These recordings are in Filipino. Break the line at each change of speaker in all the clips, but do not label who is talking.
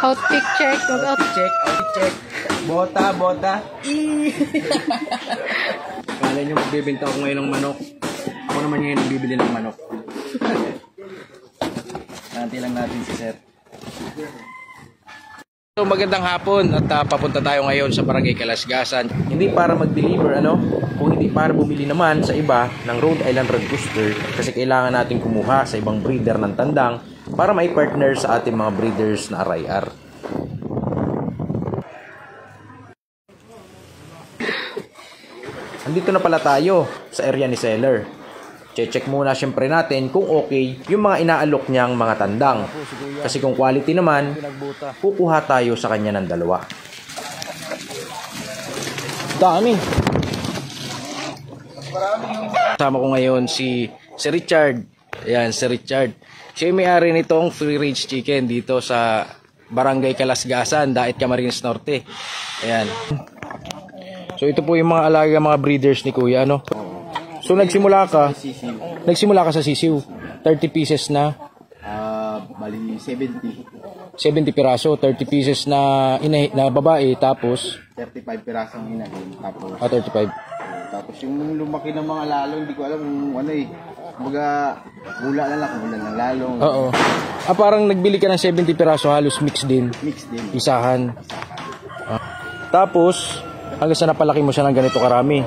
Outpick check.
Outpick check. Bota. Kala nyo magbibenta ako ngayon ng manok. Ako naman ngayon nagbibili ng manok. Nanti lang natin si Sir. So magandang hapon at papunta tayo ngayon sa Barangay Kalasgasan. Hindi para mag-deliver kung hindi para bumili naman sa iba ng Rhode Island Red Rooster kasi kailangan natin kumuha sa ibang breeder ng tandang para may partner sa ating mga breeders na RIR. Andito na pala tayo sa area ni seller. Check muna syempre natin kung okay yung mga inaalok niyang mga tandang. Kasi kung quality naman, kukuha tayo sa kanya ng dalawa. Dami. Kasama ko ngayon si Richard. Ayan, si Richard. Siya yung may-ari nitong Free Range Chicken dito sa Barangay Kalasgasan, Daet Camarines Norte. Ayan. So ito po yung mga alaga, mga breeders ni Kuya, So nagsimula ka sa sisiw. 30 pieces na
bali 70
piraso, 30 pieces na babae, tapos
35 pirasong inahin, tapos
35.
Tapos yung lumaki ng mga lalong, hindi ko alam kung kumbaga hula na lang kung ng lalong.
Oo. Parang nagbili ka ng 70 piraso, halos mix din. Isahan. Tapos hanggang sa napalaki mo siya ng ganito karami.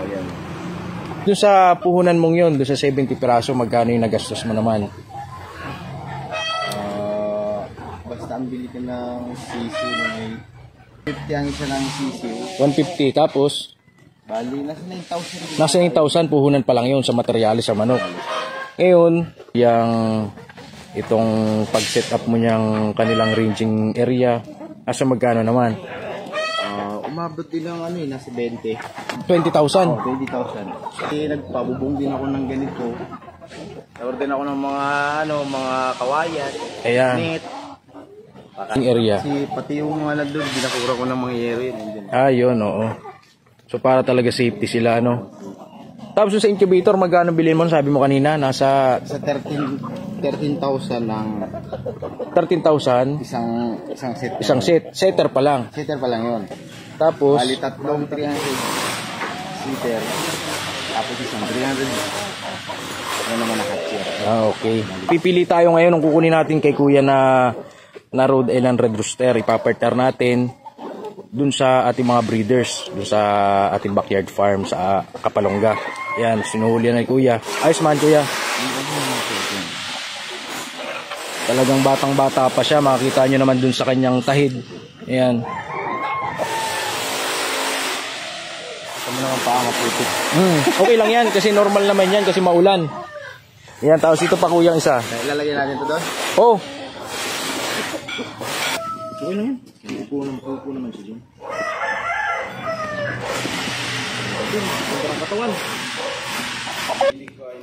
Doon sa puhunan mong yun, doon sa 70 piraso, magkano yung nagastos mo naman?
Basta ang bili ka ng sisiw na may 50 ang isa ng sisiw.
150, tapos?
Bali, nasa 9,000.
Nasa 9,000, puhunan pa lang yun sa materyales sa manok. Ngayon, itong pag-set up mo niyang kanilang ranging area, asa magkano naman?
Umabot din ng nasa 20.
20,000?
Oo, 20,000. Kasi nagpabubong din ako ng ganito. Order ako ng mga kawayan.
Ayan.
Net.
Area.
Pati yung mga nandun, binakura ko ng mga area.
Yun, oo. So para talaga safety sila, Tapos sa incubator, magkano bilhin mo? Sabi mo kanina, nasa
13,000 ng
13,000?
Isang set.
Isang set. Setter pa lang.
Setter pa lang yun.
Tapos
bali tatlong 300 seater. Tapos isang 300. Ano naman nakatira.
Okay. Pipili tayo ngayon ng kukunin natin kay Kuya na Rhode Island Red Rooster. Ipapartner natin dun sa ating mga breeders, dun sa ating backyard farm sa Kapalonga. Yan, sinuhuli na ni Kuya. Ayos man, Kuya. Talagang batang-bata pa siya. Makikita nyo naman dun sa kanyang tahid. Ayan. Okay lang yan kasi normal naman yan kasi maulan. Yan, tapos ito pa Kuya isa.
Ilalagay natin ito doon?
Oo.
Okay lang yan. Upo naman siya dyan.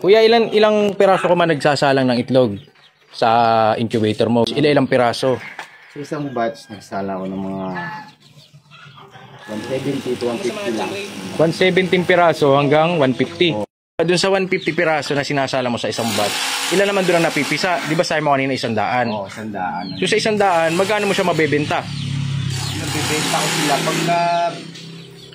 Kuya, ilang piraso ka man nagsasalang ng itlog sa incubator mo? Ilang piraso?
Sa isang batch, nagsala ko ng mga 170 to 150 lang.
117 piraso hanggang 150. Doon sa 150 piraso na sinasala mo sa isang batch, ilan naman doon ang napipisa? Di ba sabi mo kanina 100?
Oo, 100.
So sa 100, magkano mo siya mabebenta?
Nabibenta ko sila pagka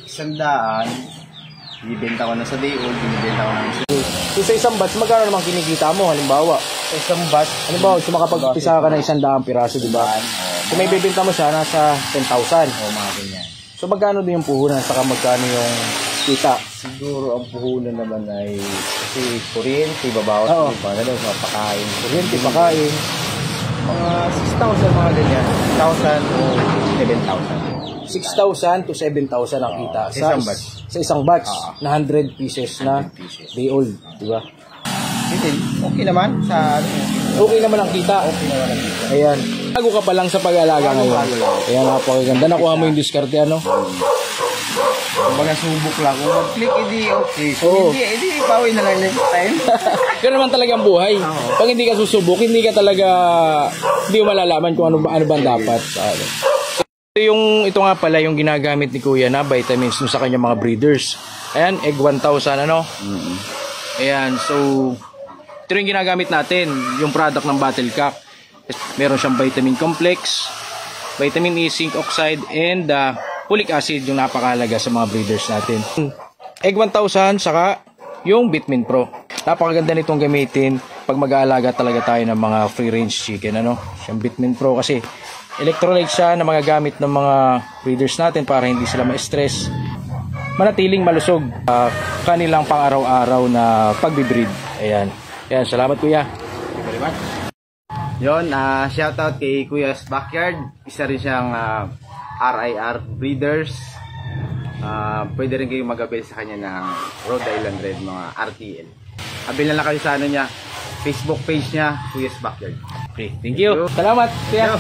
100, bibenta ko na sa day old, binibenta ko na sa day.
So sa isang batch, magkano naman kinikita mo? Halimbawa,
sa isang batch,
halimbawa, so makapagpisa ka ng 100 piraso, di ba? So may bibenta mo siya nasa 10,000.
Oo, mga ganyan.
So magkano din yung puhunan saka magkano yung kita?
Siguro ang puhunan naman ay kasi kuryente, babawas
Oo.
mga pakain.
Kuryente, pakain.
Mga 6,000 mga ganyan. 6,000 o 7,000.
6,000 to 7,000 ang kita
Sa isang batch.
Sa isang batch na 100 pieces na
100 pieces.
day old, di ba?
Okay naman sa
Okay naman ang kita. Ayan. Bago ka pa lang sa pag-alaga ngayon. Ayan, napakaganda. Nakuha mo yung diskarte,
Kumbaga subok lang. Kung mag-click, hindi okay.
Oo.
Hindi pawin na lang next time.
Ganun naman talaga ang buhay. Pag hindi ka susubok, hindi mo malalaman kung ano ba ang dapat. Ito nga pala yung ginagamit ni Kuya na vitamins sa kanyang mga breeders. Ayan, egg 1,000 Ayan, so ito yung ginagamit natin, yung product ng Battlecock. Meron siyang vitamin complex, vitamin E, zinc oxide, and folic acid yung napakahalaga sa mga breeders natin. Egg 1000 saka yung Bitmin Pro. Napakaganda nitong gamitin pag mag-aalaga talaga tayo ng mga free range chicken, ano? Yung Bitmin Pro kasi electrolyte siya na magagamit ng mga breeders natin para hindi sila ma-stress, manatiling malusog kanilang pang-araw-araw na pagbe-breed. Ayan. Ayan, salamat kuya.
Thank you very much. Yon, shoutout kay Kuya's Backyard. Isa rin siyang RIR breeders. Pwede rin kayong mag-avail sa kanya ng Rhode Island Red, mga RTL. Avail na lang kayo sa ano niya, Facebook page niya, Kuya's Backyard.
Okay, thank you. Salamat kuya.